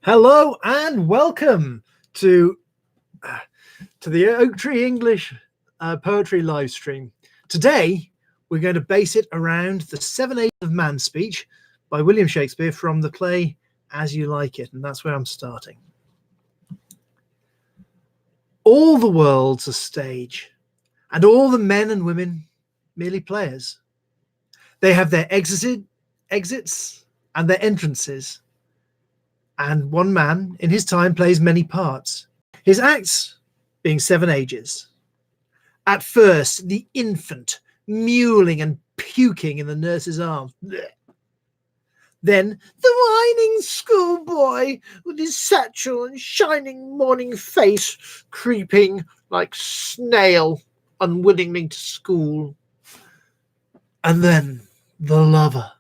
Hello and welcome to the Oak Tree English poetry live stream. Today we're going to base it around the 7 Eighths of Man speech by William Shakespeare from the play As You Like It, and that's where I'm starting. All the world's a stage, and all the men and women merely players. They have their exits and their entrances. And one man in his time plays many parts, his acts being 7 ages. At first, the infant mewling and puking in the nurse's arms. Blech. Then the whining schoolboy with his satchel and shining morning face creeping like snail unwillingly to school. And then the lover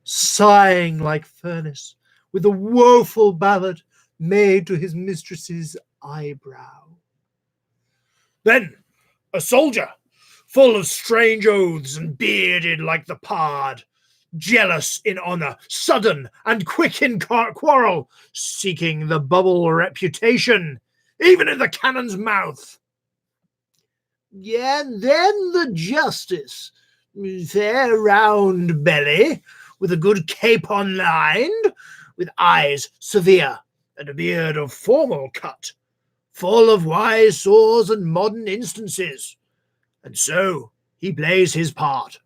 sighing like furnace, with a woeful ballad made to his mistress's eyebrow. Then a soldier, full of strange oaths and bearded like the pard, jealous in honour, sudden and quick in quarrel, seeking the bubble reputation, even in the cannon's mouth. Yeah, and then the justice, fair round belly, with a good capon lined, with eyes severe and a beard of formal cut, full of wise saws and modern instances, and so he plays his part.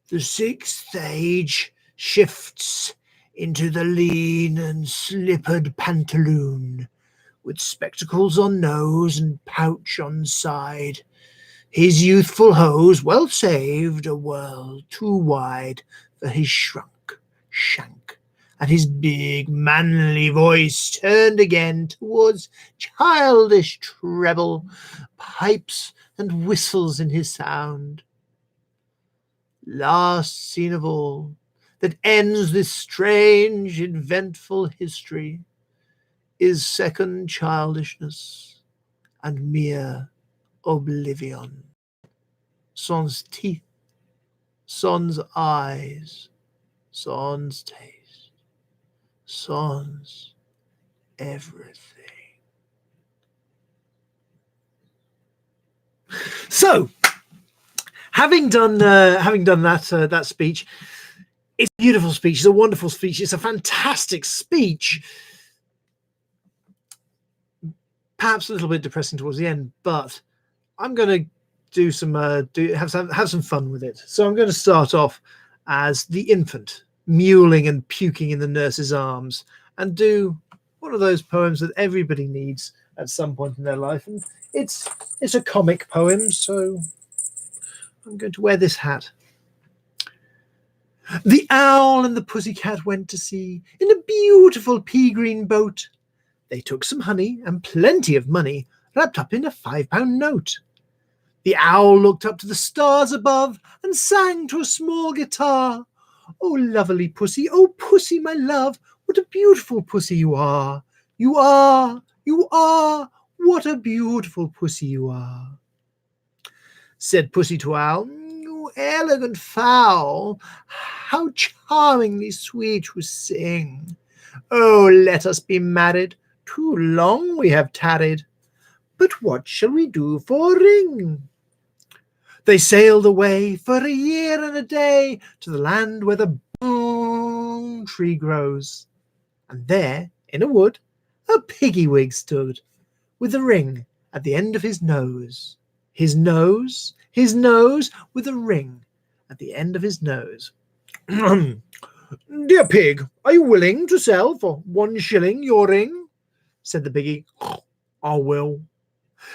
The 6th age shifts into the lean and slippered pantaloon, with spectacles on nose and pouch on side, his youthful hose well saved, a world too wide for his shank, and his big manly voice turned again towards childish treble, pipes and whistles in his sound. Last scene of all, that ends this strange, eventful history, is second childishness and mere oblivion. Sans teeth, sans eyes, sans taste, sans everything. So, having done that speech, it's a beautiful speech. It's a wonderful speech. It's a fantastic speech. Perhaps a little bit depressing towards the end, but I'm going to do have some fun with it. So I'm going to start off as the infant mewling and puking in the nurse's arms, and do one of those poems that everybody needs at some point in their life. And it's a comic poem, so I'm going to wear this hat. The owl and the pussycat went to sea in a beautiful pea-green boat. They took some honey and plenty of money wrapped up in a £5 note. The owl looked up to the stars above and sang to a small guitar. Oh, lovely pussy, oh, pussy, my love, what a beautiful pussy you are. You are, what a beautiful pussy you are. Said pussy to owl, you elegant fowl, how charmingly sweet you sing. Oh, let us be married, too long we have tarried. But what shall we do for a ring? They sailed away for a year and a day to the land where the boom tree grows. And there, in a wood, a piggy-wig stood, with a ring at the end of his nose. His nose, with a ring at the end of his nose. Dear pig, are you willing to sell for 1 shilling your ring? Said the piggy. I will.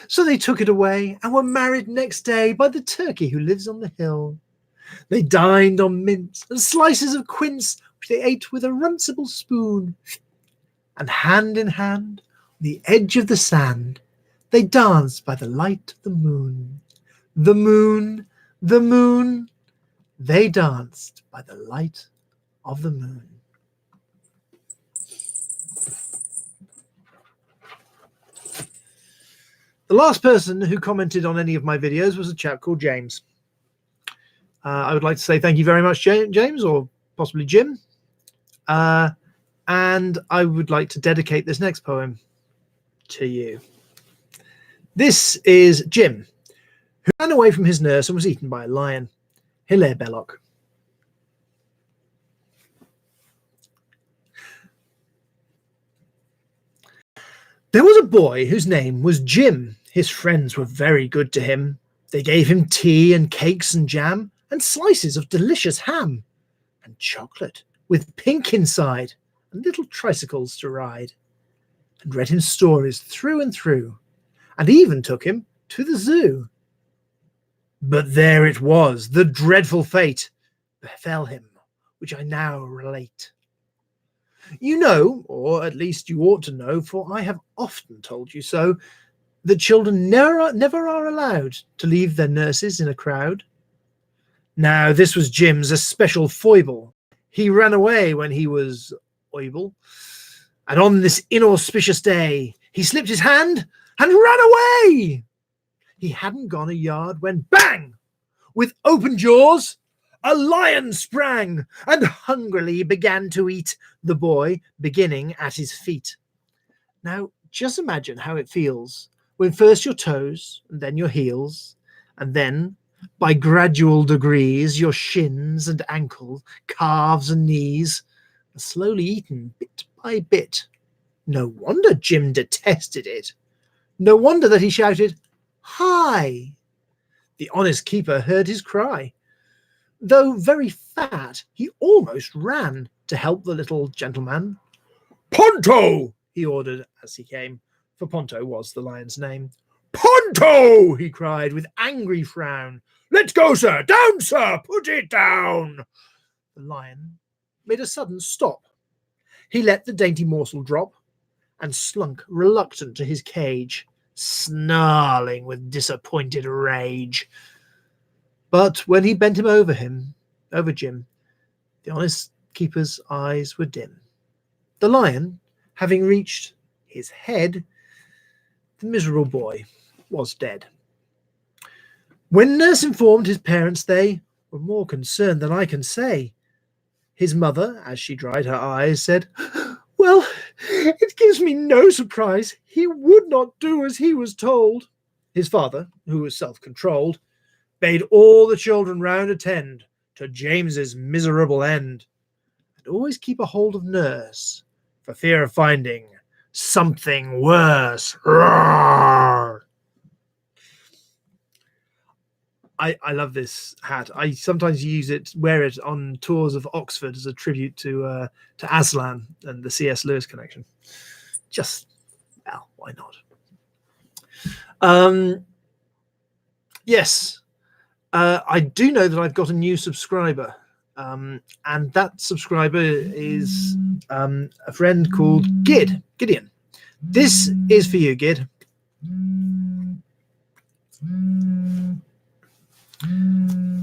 So they took it away and were married next day by the turkey who lives on the hill. They dined on mince and slices of quince, which they ate with a runcible spoon. And hand in hand, on the edge of the sand, they danced by the light of the moon. The moon, they danced by the light of the moon. The last person who commented on any of my videos was a chap called James. I would like to say thank you very much, James, or possibly Jim. And I would like to dedicate this next poem to you. This is Jim, who ran away from his nurse and was eaten by a lion. Hilaire Belloc. There was a boy whose name was Jim. His friends were very good to him. They gave him tea and cakes and jam and slices of delicious ham and chocolate with pink inside and little tricycles to ride, and read him stories through and through, and even took him to the zoo. But there it was, the dreadful fate befell him, which I now relate. You know, or at least you ought to know, for I have often told you so, that children never are allowed to leave their nurses in a crowd. Now, this was Jim's especial foible. He ran away when he was oible, and on this inauspicious day, he slipped his hand and ran away. He hadn't gone a yard when, bang! With open jaws, a lion sprang and hungrily began to eat the boy, beginning at his feet. Now, just imagine how it feels when first your toes, and then your heels, and then, by gradual degrees, your shins and ankles, calves and knees are slowly eaten bit by bit. No wonder Jim detested it. No wonder that he shouted, "Hi!" The honest keeper heard his cry. Though very fat, he almost ran to help the little gentleman. "Ponto!" he ordered as he came, for Ponto was the lion's name. "Ponto!" he cried with angry frown. "Let go, sir! Down, sir! Put it down!" The lion made a sudden stop. He let the dainty morsel drop and slunk reluctant to his cage, snarling with disappointed rage. But when he bent him over Jim, the honest keeper's eyes were dim. The lion, having reached his head, the miserable boy was dead. When nurse informed his parents, they were more concerned than I can say. His mother, as she dried her eyes, said, "Well, it gives me no surprise. He would not do as he was told." His father, who was self-controlled, bade all the children round attend to James's miserable end, and always keep a hold of nurse, for fear of finding something worse. Roar! I love this hat. I sometimes wear it on tours of Oxford as a tribute to Aslan and the C.S. Lewis connection. Why not? Yes. I do know that I've got a new subscriber, and that subscriber is a friend called Gideon. This is for you, Gid.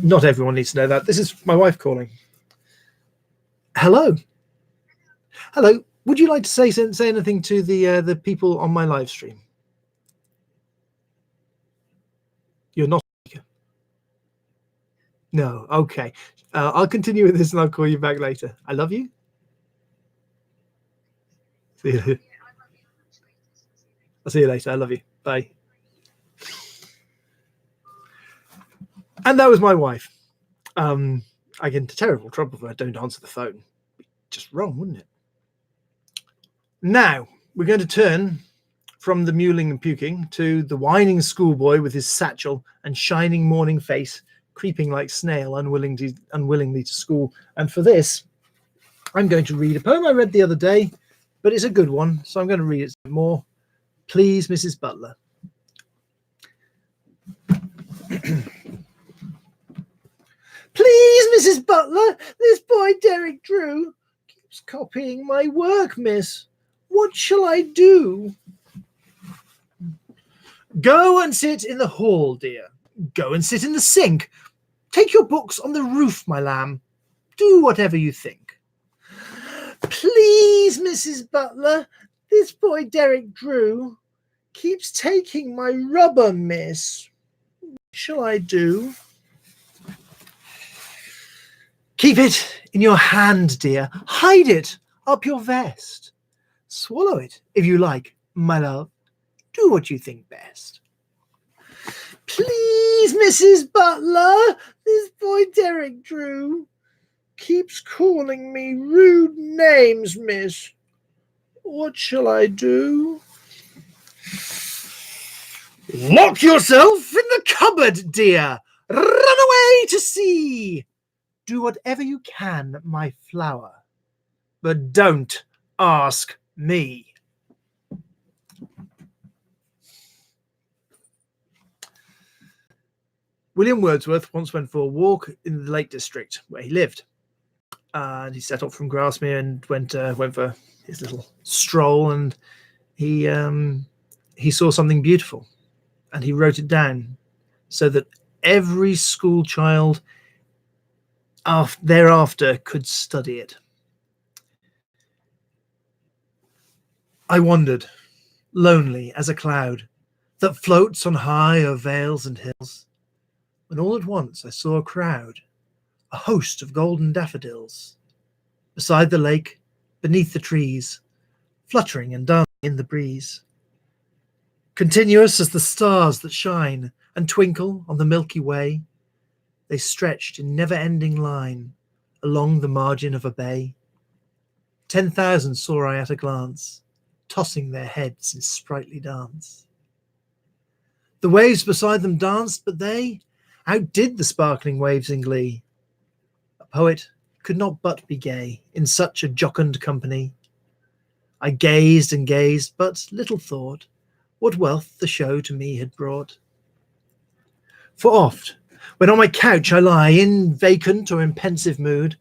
Not everyone needs to know that. This is my wife calling. Hello. Hello. Would you like to say anything to the people on my live stream? You're not. No, okay. I'll continue with this and I'll call you back later. I love you. See you later. I'll see you later. I love you. Bye. And that was my wife. I get into terrible trouble if I don't answer the phone. Just wrong, wouldn't it? Now, we're going to turn from the mewling and puking to the whining schoolboy with his satchel and shining morning face, creeping like snail, unwillingly to school. And for this, I'm going to read a poem I read the other day, but it's a good one, so I'm going to read it some more. Please, Mrs. Butler. Please, Mrs. Butler, this boy Derek Drew keeps copying my work, miss. What shall I do? Go and sit in the hall, dear. Go and sit in the sink. Take your books on the roof, my lamb. Do whatever you think. Please, Mrs. Butler, this boy Derek Drew keeps taking my rubber, miss. What shall I do? Keep it in your hand, dear. Hide it up your vest. Swallow it, if you like, my love. Do what you think best. Please, Mrs. Butler, this boy Derek Drew keeps calling me rude names, miss. What shall I do? Lock yourself in the cupboard, dear. Run away to sea. Do whatever you can, my flower, but don't ask me. William Wordsworth once went for a walk in the Lake District where he lived. And he set off from Grasmere and went for his little stroll, and he saw something beautiful, and he wrote it down so that every school child thereafter could study it. I wandered, lonely as a cloud that floats on high o'er vales and hills, when all at once I saw a crowd, a host of golden daffodils, beside the lake, beneath the trees, fluttering and dancing in the breeze. Continuous as the stars that shine and twinkle on the Milky Way, they stretched in never-ending line along the margin of a bay. 10,000 saw I at a glance, tossing their heads in sprightly dance. The waves beside them danced, but they outdid the sparkling waves in glee. A poet could not but be gay in such a jocund company. I gazed and gazed, but little thought what wealth the show to me had brought. For oft, when on my couch I lie in vacant or in pensive mood,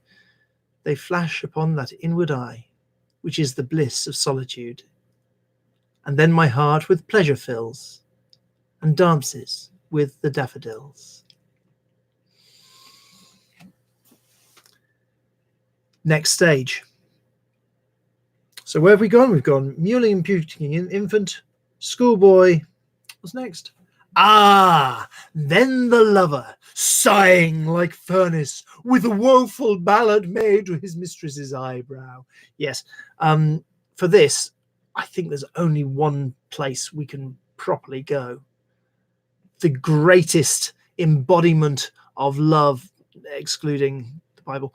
they flash upon that inward eye, which is the bliss of solitude. And then my heart with pleasure fills, and dances with the daffodils. Next stage. So where have we gone? We've gone mewling and puking infant, schoolboy. What's next? Then the lover, sighing like furnace, with a woeful ballad made to his mistress's eyebrow. Yes, for this, I think there's only one place we can properly go. The greatest embodiment of love, excluding the Bible.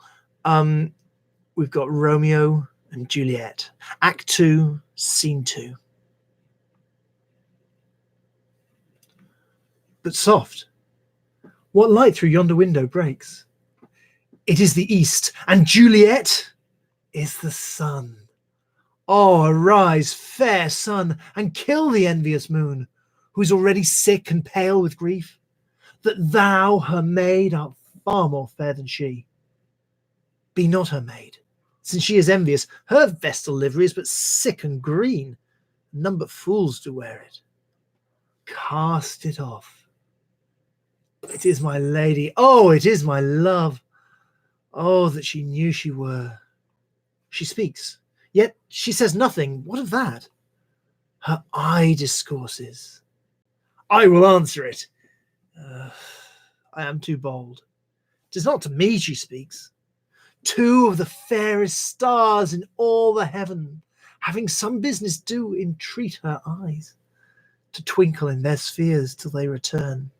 We've got Romeo and Juliet, Act 2, Scene 2. But soft, what light through yonder window breaks? It is the east, and Juliet is the sun. Oh, arise, fair sun, and kill the envious moon, who is already sick and pale with grief, that thou, her maid, art far more fair than she. Be not her maid, since she is envious. Her vestal livery is but sick and green, none but fools do wear it. Cast it off. It is my lady. Oh, it is my love. Oh, that she knew she were. She speaks, yet she says nothing. What of that? Her eye discourses. I will answer it. I am too bold. 'Tis not to me she speaks. Two of the fairest stars in all the heaven, having some business, do entreat her eyes to twinkle in their spheres till they return.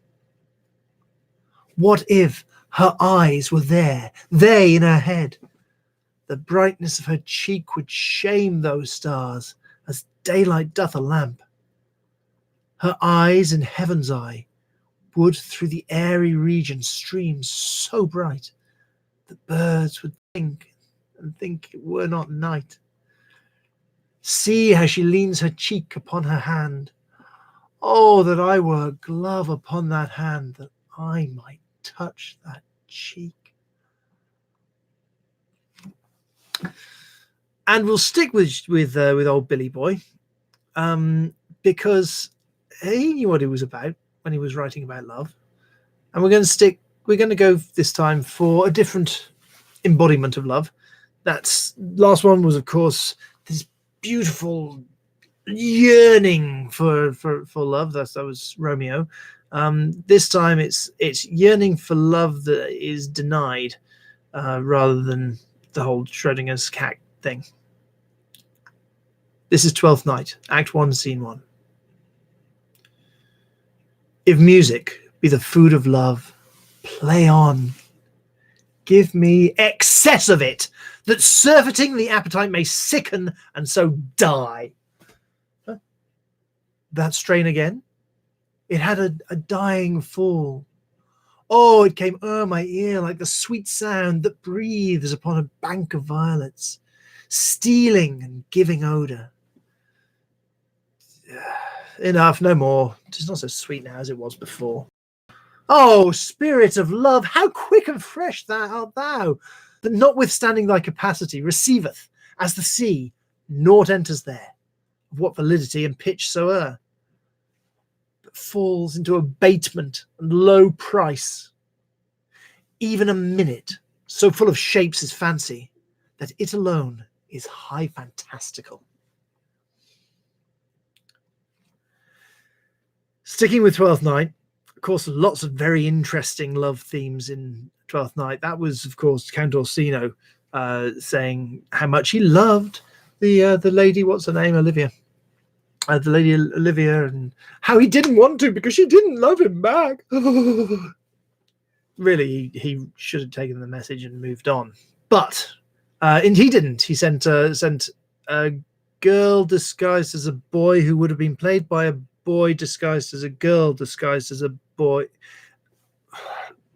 What if her eyes were there, they in her head? The brightness of her cheek would shame those stars, as daylight doth a lamp. Her eyes in heaven's eye would through the airy region stream so bright that birds would think it were not night. See how she leans her cheek upon her hand. Oh, that I were a glove upon that hand, that I might touch that cheek. And we'll stick with old Billy Boy, because he knew what he was about when he was writing about love. And we're going to go this time for a different embodiment of love. That's last one was, of course, this beautiful yearning for love. That was Romeo. This time it's yearning for love that is denied, rather than the whole Schrodinger's cat thing. This is Twelfth Night, Act 1, Scene 1. If music be the food of love, play on. Give me excess of it, that surfeiting the appetite may sicken and so die. Huh? That strain again? It had a dying fall. Oh, it came o'er my ear like the sweet sound that breathes upon a bank of violets, stealing and giving odour. Enough, no more. 'Tis not so sweet now as it was before. Oh, spirit of love, how quick and fresh art thou, that notwithstanding thy capacity receiveth, as the sea, naught enters there, of what validity and pitch soe'er, but falls into abatement and low price. Even a minute, so full of shapes is fancy, that it alone is high fantastical. Sticking with Twelfth Night, of course, lots of very interesting love themes in Twelfth Night. That was, of course, Count Orsino saying how much he loved the lady, what's her name, Olivia. The lady Olivia, and how he didn't want to because she didn't love him back. Really, he should have taken the message and moved on. But and he didn't. He sent a girl disguised as a boy who would have been played by a boy disguised as a girl disguised as a boy.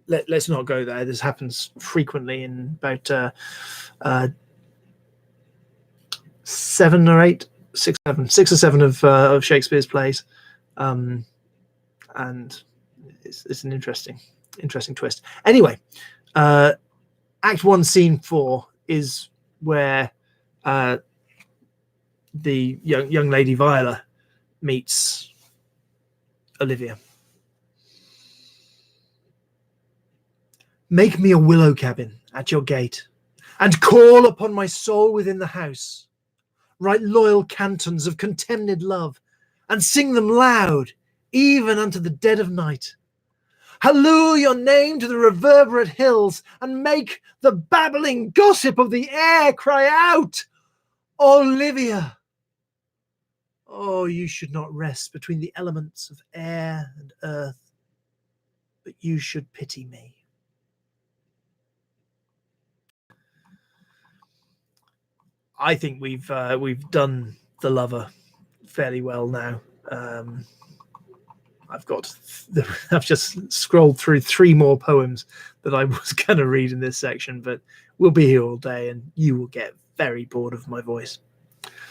Let's not go there. This happens frequently in about 6 or 7 of Shakespeare's plays, and it's an interesting twist. Anyway, Act 1, Scene 4 is where the young lady Viola meets Olivia. Make me a willow cabin at your gate, and call upon my soul within the house. Write loyal cantons of contemned love, and sing them loud, even unto the dead of night. Halloo your name to the reverberate hills, and make the babbling gossip of the air cry out, Olivia! Oh, you should not rest between the elements of air and earth, but you should pity me. I think we've done the lover fairly well now. I've just scrolled through 3 more poems that I was going to read in this section, but we'll be here all day and you will get very bored of my voice.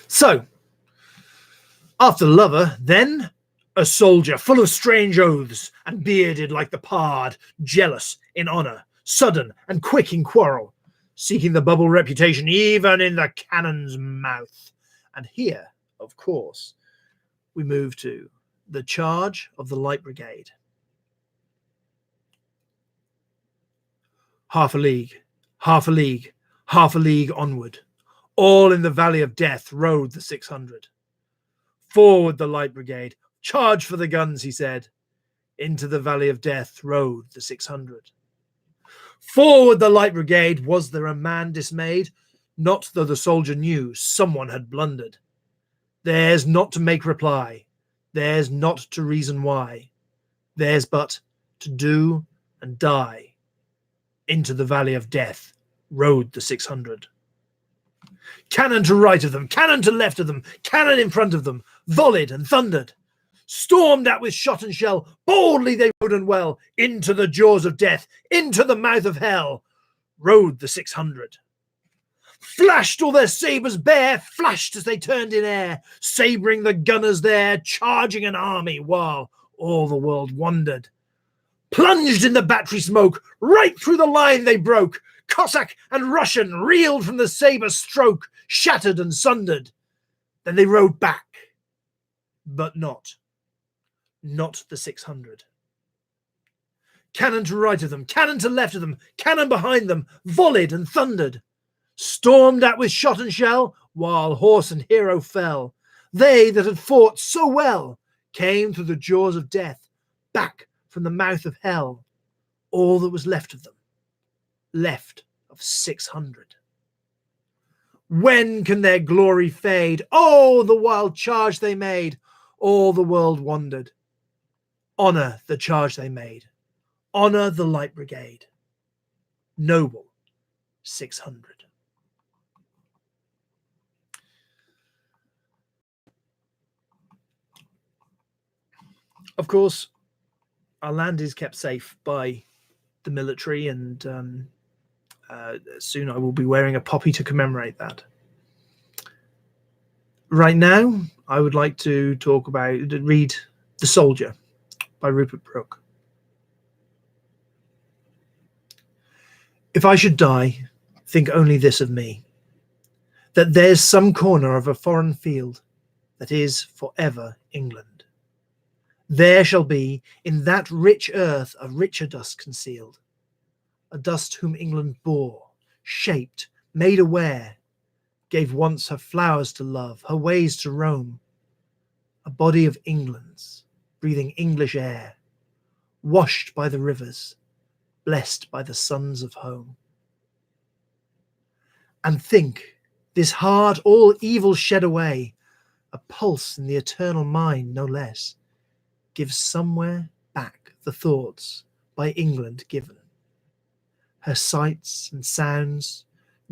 So, after the lover, then a soldier full of strange oaths and bearded like the pard, jealous in honour, sudden and quick in quarrel, seeking the bubble reputation even in the cannon's mouth. And here, of course, we move to the charge of the Light Brigade. Half a league, half a league, half a league onward, all in the valley of death rode the 600. Forward the Light Brigade, charge for the guns, he said. Into the valley of death rode the 600. Forward the Light Brigade, was there a man dismayed? Not though the soldier knew someone had blundered. Theirs not to make reply, theirs not to reason why, theirs but to do and die. Into the valley of death rode the 600. Cannon to right of them, cannon to left of them, cannon in front of them, volleyed and thundered. Stormed at with shot and shell, boldly they rode and well, into the jaws of death, into the mouth of hell, rode the 600. Flashed all their sabres bare, flashed as they turned in air, sabring the gunners there, charging an army, while all the world wondered. Plunged in the battery smoke, right through the line they broke, Cossack and Russian reeled from the sabre stroke, shattered and sundered. Then they rode back, but not the 600. Cannon to right of them, cannon to left of them, cannon behind them, volleyed and thundered. Stormed at with shot and shell, while horse and hero fell. They that had fought so well came through the jaws of death, back from the mouth of hell. All that was left of them, left of 600. When can their glory fade? Oh, the wild charge they made. All the world wondered. Honour the charge they made. Honour the Light Brigade. Noble 600. Of course, our land is kept safe by the military, and soon I will be wearing a poppy to commemorate that. Right now, I would like to read The Soldier by Rupert Brooke. If I should die, think only this of me, that there's some corner of a foreign field that is forever England. There shall be in that rich earth a richer dust concealed, a dust whom England bore, shaped, made aware, gave once her flowers to love, her ways to roam, a body of England's, breathing English air, washed by the rivers, blessed by the sons of home. And think, this heart all evil shed away, a pulse in the eternal mind no less, gives somewhere back the thoughts by England given, her sights and sounds,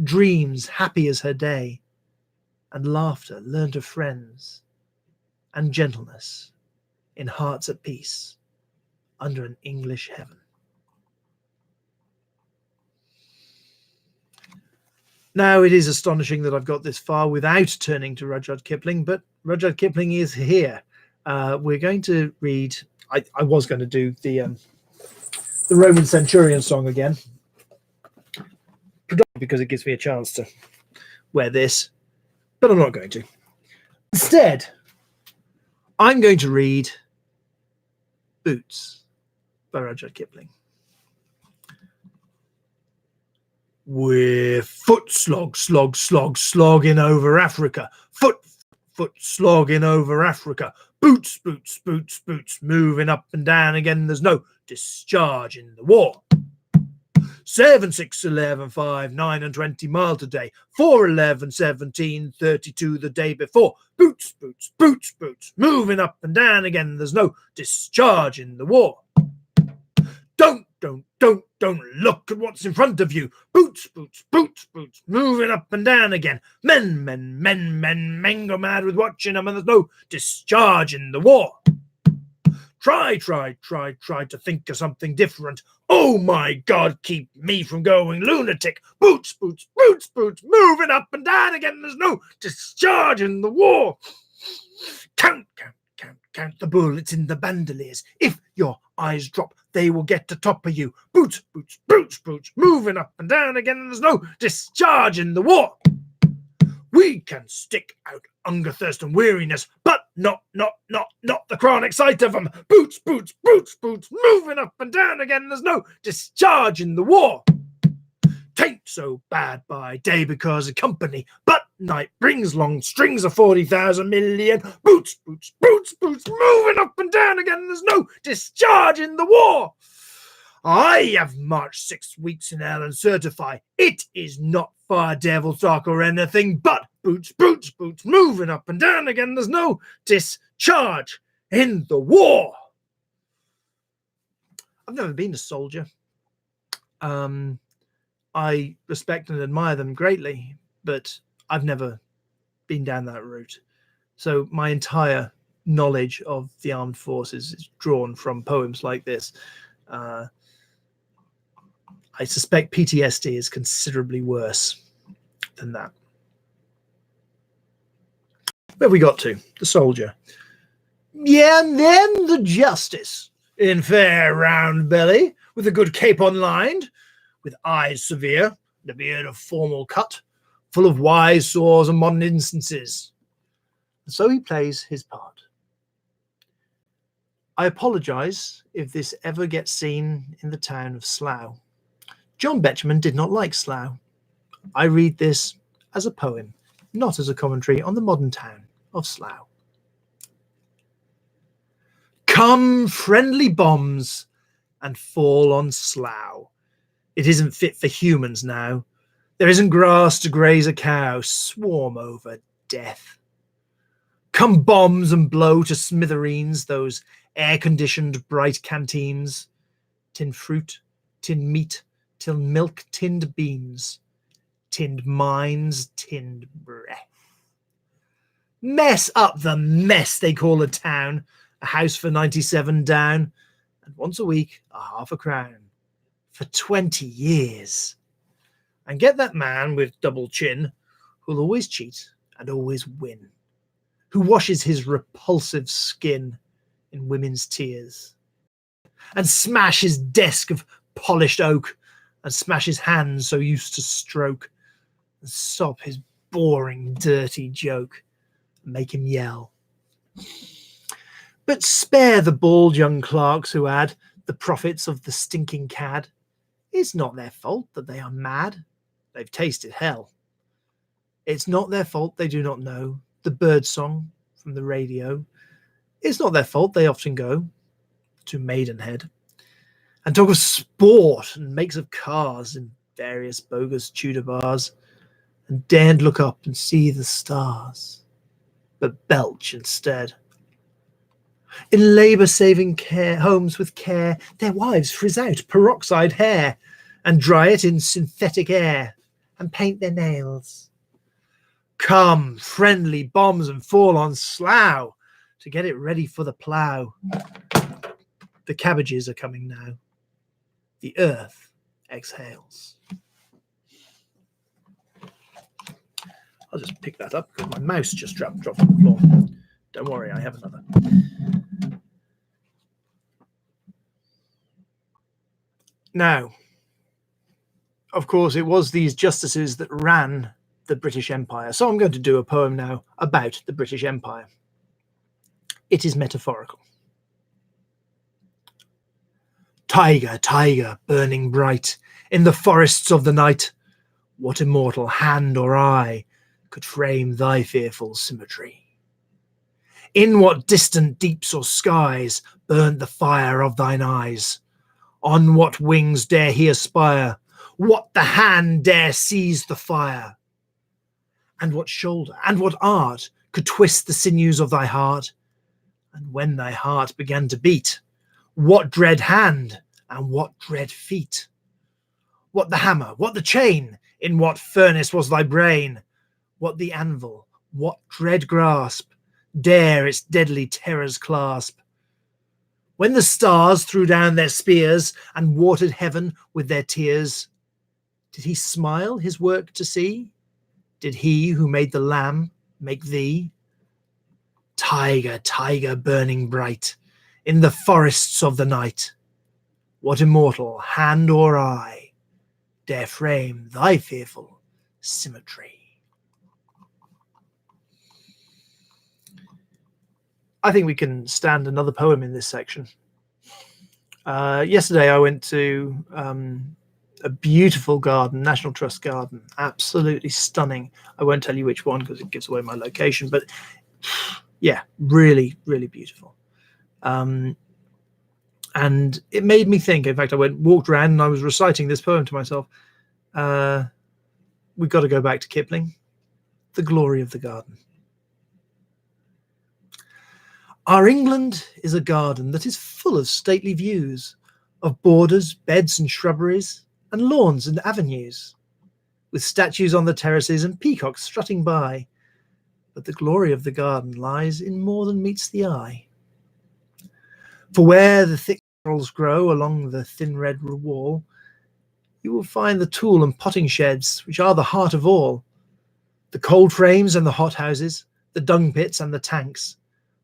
dreams happy as her day, and laughter learnt of friends, and gentleness in hearts at peace under an English heaven. Now, it is astonishing that I've got this far without turning to Rudyard Kipling, but Rudyard Kipling is here. We're going to read, I was going to do the Roman Centurion song again, predominantly because it gives me a chance to wear this, but I'm not going to. Instead, I'm going to read Boots by Rudyard Kipling. We're foot slogging over Africa. Foot slogging over Africa. Boots, moving up and down again. There's no discharge in the war. 7, 6, 11, 5, 9 and 20 miles a day. 4, 11, 17, 32 the day before. Boots, moving up and down again. There's no discharge in the war. Don't look at what's in front of you. Boots, moving up and down again. Men go mad with watching them, and there's no discharge in the war. Try to think of something different. Oh my God, keep me from going lunatic. Boots, moving up and down again. There's no discharge in the war. Count the bullets in the bandoliers. If your eyes drop, they will get to top of you. Boots, moving up and down again, and there's no discharge in the war. We can stick out hunger, thirst, and weariness, but not the chronic sight of them. Boots, moving up and down again, there's no discharge in the war. Tain't so bad by day because of company, but night brings long strings of 40,000 million. Boots, moving up and down again, there's no discharge in the war. I have marched 6 weeks in hell and certify it is not fire, devil, talk, or anything but boots, moving up and down again, there's no discharge in the war. I've never been a soldier. I respect and admire them greatly, but I've never been down that route. So my entire knowledge of the armed forces is drawn from poems like this. I suspect PTSD is considerably worse than that. Where have we got to? The soldier. Yeah, and then the justice, in fair round belly, with a good cape unlined, with eyes severe, and a beard of formal cut, full of wise saws and modern instances. And so he plays his part. I apologise if this ever gets seen in the town of Slough. John Betjeman did not like Slough. I read this as a poem, not as a commentary on the modern town of Slough. Come, friendly bombs, and fall on Slough. It isn't fit for humans now. There isn't grass to graze a cow, swarm over death. Come bombs and blow to smithereens those air-conditioned bright canteens. Tinned fruit, tinned meat, tinned milk, tinned beans, tinned mines, tinned breath. Mess up the mess they call a town, a house for 97 down, and once a week a half a crown, for 20 years. And get that man with double chin, who'll always cheat and always win, who washes his repulsive skin in women's tears, and smash his desk of polished oak, and smash his hands so used to stroke, and stop his boring, dirty joke, and make him yell. But spare the bald young clerks who add the profits of the stinking cad. It's not their fault that they are mad. They've tasted hell. It's not their fault they do not know the bird song from the radio. It's not their fault they often go to Maidenhead and talk of sport and makes of cars in various bogus Tudor bars, and daren't look up and see the stars, but belch instead. In labour-saving care homes with care, their wives frizz out peroxide hair and dry it in synthetic air and paint their nails. Come, friendly bombs, and fall on Slough to get it ready for the plough. The cabbages are coming now. The earth exhales. I'll just pick that up because my mouse just dropped on the floor. Don't worry, I have another. Now, of course, it was these justices that ran the British Empire. So I'm going to do a poem now about the British Empire. It is metaphorical. Tiger, tiger, burning bright in the forests of the night, what immortal hand or eye could frame thy fearful symmetry? In what distant deeps or skies burnt the fire of thine eyes? On what wings dare he aspire? What the hand dare seize the fire? And what shoulder and what art could twist the sinews of thy heart? And when thy heart began to beat, what dread hand and what dread feet? What the hammer, what the chain? In what furnace was thy brain? What the anvil, what dread grasp dare its deadly terrors clasp? When the stars threw down their spears and watered heaven with their tears, did he smile his work to see? Did he who made the lamb make thee? Tiger, tiger, burning bright in the forests of the night, what immortal hand or eye dare frame thy fearful symmetry? I think we can stand another poem in this section. Yesterday I went to a beautiful garden, National Trust garden, absolutely stunning. I won't tell you which one because it gives away my location, but yeah, really, really beautiful. And it made me think. In fact, I walked around and I was reciting this poem to myself. We've got to go back to Kipling, The Glory of the Garden. Our England is a garden that is full of stately views, of borders, beds and shrubberies, and lawns and avenues, with statues on the terraces and peacocks strutting by. But the glory of the garden lies in more than meets the eye. For where the thick laurels grow along the thin red wall, you will find the tool and potting sheds, which are the heart of all. The cold frames and the hot houses, the dung pits and the tanks,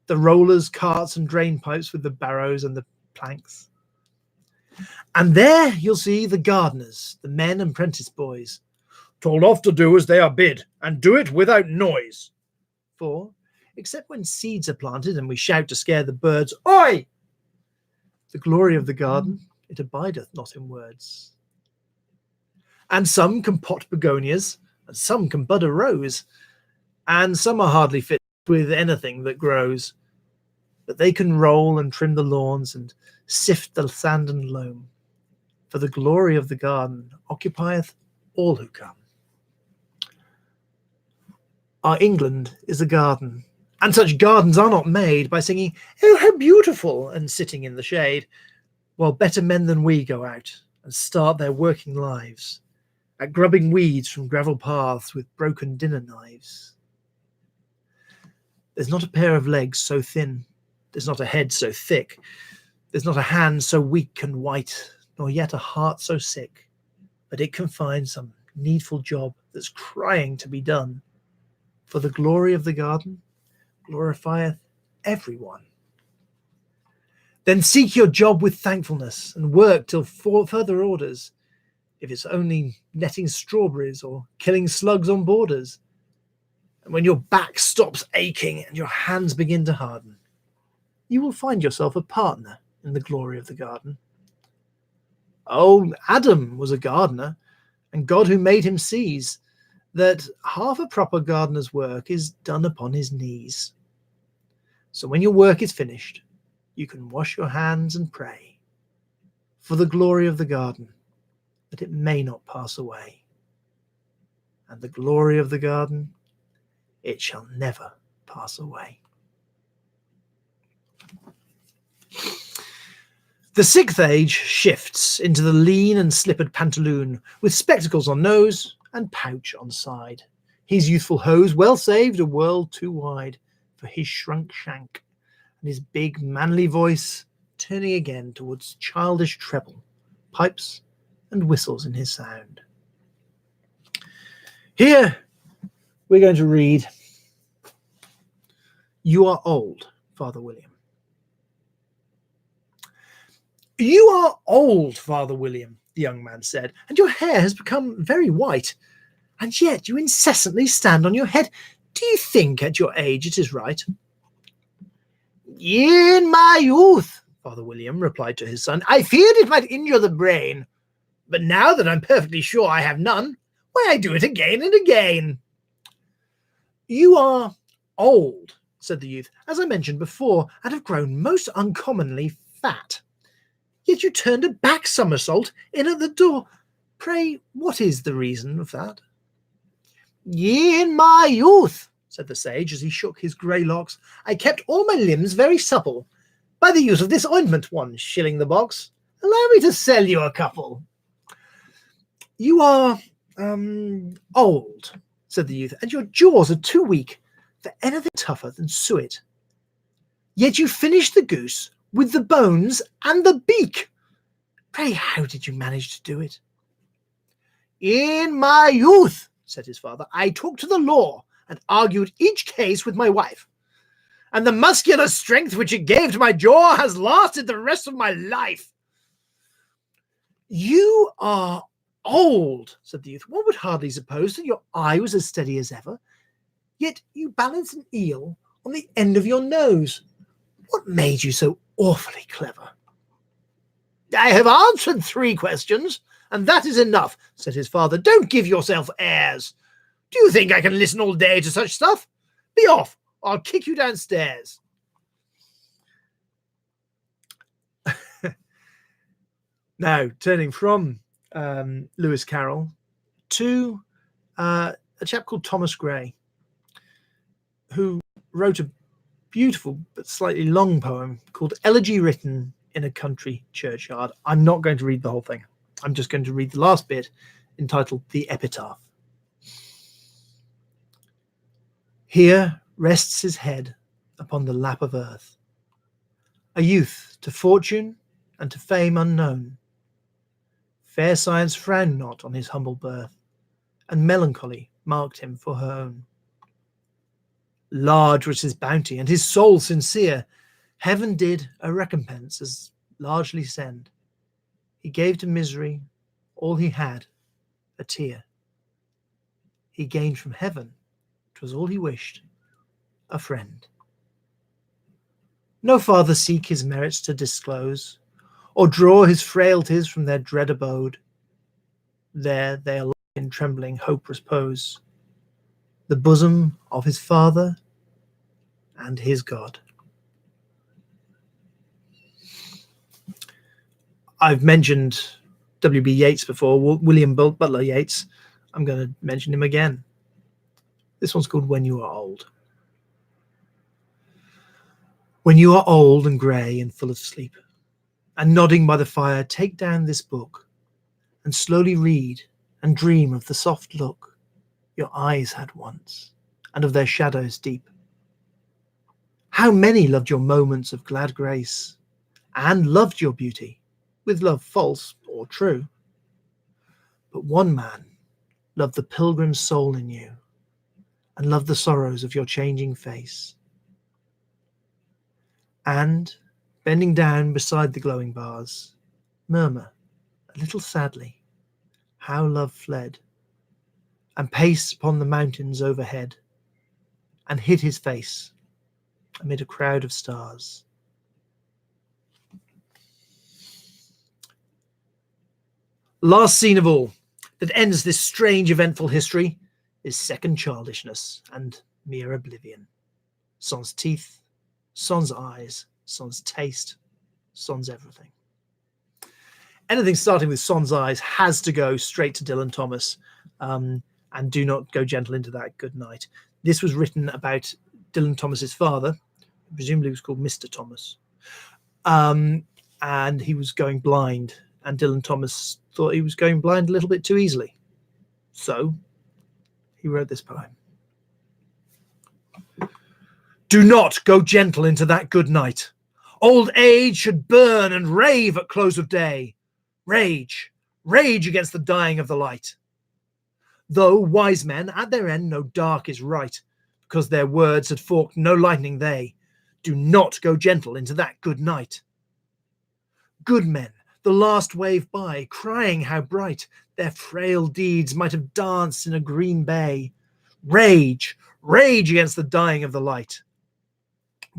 the rollers, carts and drain pipes with the barrows and the planks. And there you'll see the gardeners, the men and prentice boys, told off to do as they are bid, and do it without noise. For, except when seeds are planted and we shout to scare the birds, oi! The glory of the garden, it abideth not in words. And some can pot begonias, and some can bud a rose, and some are hardly fit with anything that grows, but they can roll and trim the lawns and sift the sand and loam, for the glory of the garden occupieth all who come. Our England is a garden, and such gardens are not made by singing, "Oh, how beautiful," and sitting in the shade, while better men than we go out and start their working lives at grubbing weeds from gravel paths with broken dinner knives. There's not a pair of legs so thin, there's not a head so thick, there's not a hand so weak and white, nor yet a heart so sick, but it can find some needful job that's crying to be done. For the glory of the garden glorifieth everyone. Then seek your job with thankfulness and work till further orders, if it's only netting strawberries or killing slugs on borders. And when your back stops aching and your hands begin to harden, you will find yourself a partner in the glory of the garden. Oh, Adam was a gardener, and God who made him sees that half a proper gardener's work is done upon his knees. So when your work is finished, you can wash your hands and pray for the glory of the garden, that it may not pass away. And the glory of the garden, it shall never pass away. The sixth age shifts into the lean and slippered pantaloon, with spectacles on nose and pouch on side. His youthful hose well saved a world too wide for his shrunk shank, and his big manly voice turning again towards childish treble, pipes and whistles in his sound. Here we're going to read "You Are Old, Father William." "You are old, Father William," the young man said, "and your hair has become very white, and yet you incessantly stand on your head. Do you think at your age it is right?" "In my youth," Father William replied to his son, "I feared it might injure the brain, but now that I'm perfectly sure I have none, why, I do it again and again." "You are old," said the youth, "as I mentioned before, and have grown most uncommonly fat. Yet you turned a back somersault in at the door. Pray, what is the reason of that?" "In my youth," said the sage, as he shook his grey locks, "I kept all my limbs very supple. By the use of this ointment, 1 shilling the box. Allow me to sell you a couple." "You are old," said the youth, "and your jaws are too weak for anything tougher than suet. Yet you finished the goose with the bones and the beak. Pray, how did you manage to do it?" "In my youth," said his father, "I took to the law and argued each case with my wife, and the muscular strength which it gave to my jaw has lasted the rest of my life." "You are old," said the youth. "One would hardly suppose that your eye was as steady as ever, yet you balance an eel on the end of your nose. What made you so awfully clever?" "I have answered 3 questions, and that is enough," said his father. "Don't give yourself airs. Do you think I can listen all day to such stuff? Be off, or I'll kick you downstairs." Now, turning from Lewis Carroll to a chap called Thomas Gray, who wrote a beautiful but slightly long poem called "Elegy Written in a Country Churchyard." I'm not going to read the whole thing. I'm just going to read the last bit, entitled "The Epitaph." "Here rests his head upon the lap of earth, a youth to fortune and to fame unknown. Fair science frowned not on his humble birth, and melancholy marked him for her own. Large was his bounty, and his soul sincere. Heaven did a recompense as largely send. He gave to misery all he had, a tear. He gained from heaven, 'twas all he wished, a friend. No farther seek his merits to disclose, or draw his frailties from their dread abode. There they alike in trembling hope repose, the bosom of his Father and his God." I've mentioned W.B. Yeats before, William Butler Yeats. I'm going to mention him again. This one's called When You Are Old. When you are old and grey and full of sleep, and nodding by the fire, take down this book and slowly read and dream of the soft look your eyes had once, and of their shadows deep. How many loved your moments of glad grace, and loved your beauty, with love false or true. But one man loved the pilgrim soul in you, and loved the sorrows of your changing face. And, bending down beside the glowing bars, murmur, a little sadly, how love fled, and paced upon the mountains overhead, and hid his face amid a crowd of stars. Last scene of all, that ends this strange eventful history, is second childishness and mere oblivion. Sans teeth, sans eyes, sans taste, sans everything. Anything starting with sans eyes has to go straight to Dylan Thomas, and do not go gentle into that good night. This was written about Dylan Thomas's father, presumably was called Mr. Thomas, and he was going blind, and Dylan Thomas thought he was going blind a little bit too easily. So he wrote this poem. Do not go gentle into that good night. Old age should burn and rave at close of day. Rage, rage against the dying of the light. Though wise men at their end know dark is right, because their words had forked no lightning they, do not go gentle into that good night. Good men, the last wave by, crying how bright their frail deeds might have danced in a green bay. Rage, rage against the dying of the light.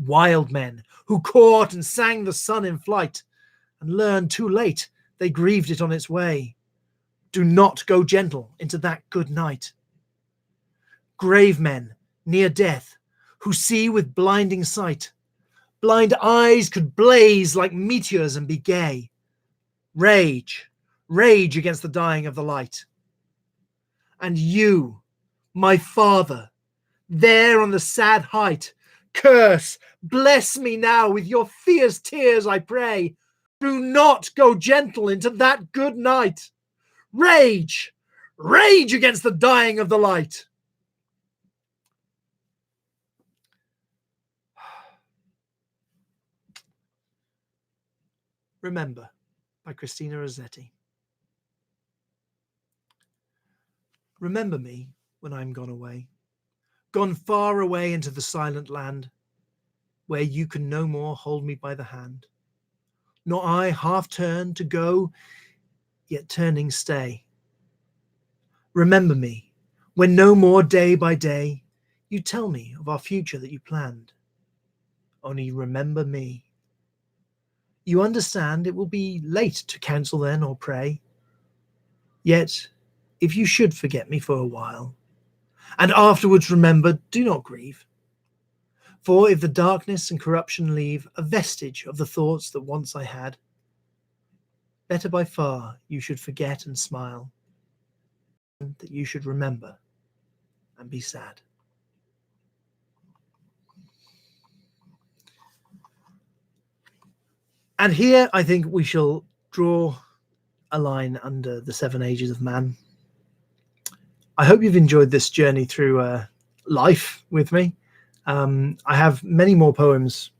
Wild men who caught and sang the sun in flight, and learned too late they grieved it on its way. Do not go gentle into that good night. Grave men near death, who see with blinding sight, blind eyes could blaze like meteors and be gay. Rage, rage against the dying of the light. And you, my father, there on the sad height, curse, bless me now with your fierce tears, I pray. Do not go gentle into that good night. Rage, rage against the dying of the light. Remember, by Christina Rossetti. Remember me when I am gone away, gone far away into the silent land, where you can no more hold me by the hand, nor I half turn to go, yet turning stay. Remember me when no more day by day you tell me of our future that you planned. Only remember me. You understand it will be late to counsel then or pray. Yet, if you should forget me for a while, and afterwards remember, do not grieve. For if the darkness and corruption leave a vestige of the thoughts that once I had, better by far you should forget and smile, that you should remember and be sad. And here I think we shall draw a line under the 7 ages of man. I hope you've enjoyed this journey through life with me. I have many more poems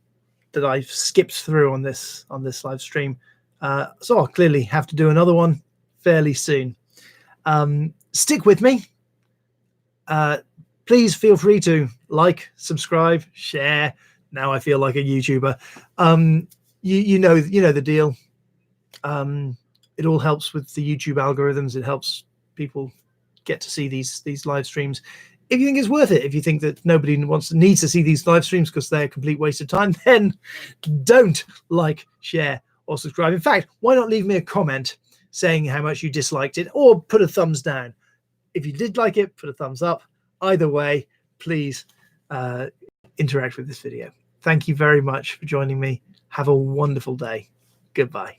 that I've skipped through on this live stream, so I'll clearly have to do another one fairly soon. Stick with me. Please feel free to like, subscribe, share. Now I feel like a YouTuber. You know the deal. It all helps with the YouTube algorithms. It helps people get to see these live streams. If you think it's worth it, if you think that nobody needs to see these live streams because they're a complete waste of time, then don't like, share, or subscribe. In fact, why not leave me a comment saying how much you disliked it, or put a thumbs down. If you did like it, put a thumbs up. Either way, please interact with this video. Thank you very much for joining me. Have a wonderful day. Goodbye.